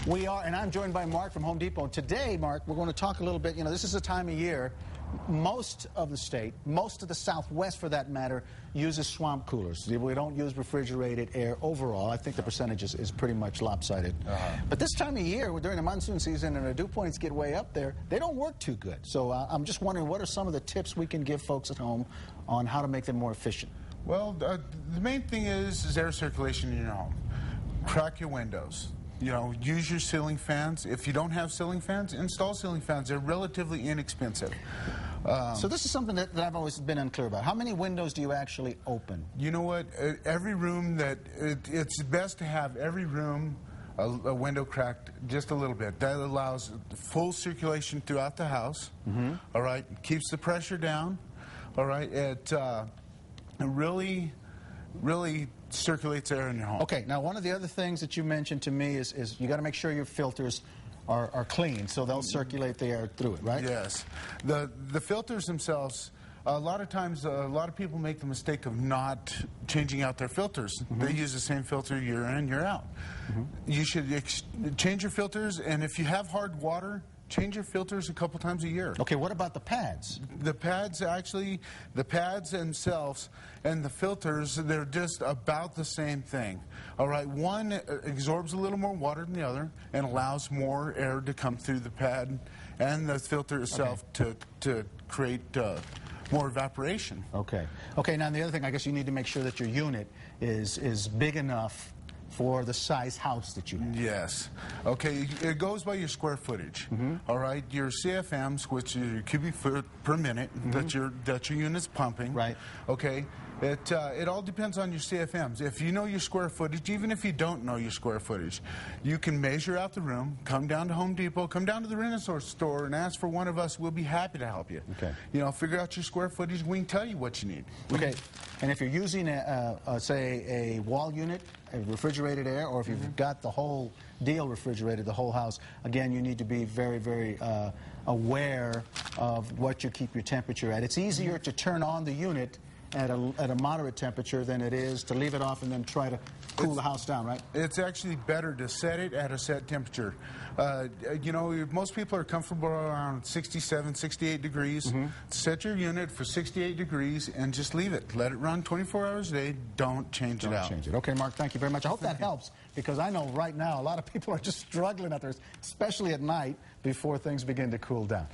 We are, and I'm joined by Mark from Home Depot. And today, Mark, we're going to talk a little bit, this is a time of year, most of the state, most of the Southwest for that matter, uses swamp coolers. We don't use refrigerated air overall. I think the percentage is pretty much lopsided. But this time of year, during the monsoon season and the dew points get way up there, they don't work too good. So I'm just wondering, what are some of the tips we can give folks at home on how to make them more efficient? Well, the main thing is air circulation in your home. Crack your windows. Use your ceiling fans. If you don't have ceiling fans, install ceiling fans. They're relatively inexpensive. So this is something that I've always been unclear about. How many windows do you actually open? You know what? Every room it's best to have every room a window cracked just a little bit. That allows full circulation throughout the house. All right, keeps the pressure down. All right, it really circulates air in your home. Okay, now one of the other things that you mentioned to me is you got to make sure your filters are clean, so they'll circulate the air through it, right? Yes. The filters themselves, a lot of times, a lot of people make the mistake of not changing out their filters. They use the same filter year in, year out. You should change your filters, and if you have hard water, change your filters a couple times a year. Okay, what about the pads? The pads, actually, the pads themselves and the filters, they're just about the same thing. All right, one absorbs a little more water than the other and allows more air to come through the pad and the filter itself to create more evaporation. Okay. Okay, now the other thing, I guess you need to make sure that your unit is big enough for the size house that you have. Yes. Okay, it goes by your square footage. All right, your CFMs, which is your cubic foot per minute that your unit's pumping. Right. Okay, it all depends on your CFMs. If you know your square footage, even if you don't know your square footage, you can measure out the room, come down to Home Depot, come down to the Renaissance store and ask for one of us. We'll be happy to help you. Okay. Figure out your square footage. We can tell you what you need. Okay, and if you're using, say, a wall unit, a refrigerated air, or if you've got the whole deal refrigerated, the whole house, again, you need to be very, very aware of what you keep your temperature at. It's easier to turn on the unit at a moderate temperature than it is to leave it off and then try to cool the house down, right? It's actually better to set it at a set temperature. Most people are comfortable around 67, 68 degrees. Set your unit for 68 degrees and just leave it. Let it run 24 hours a day. Don't change it out. Don't change it. Okay, Mark, thank you very much. I hope that helps, because I know right now a lot of people are just struggling out there, especially at night before things begin to cool down.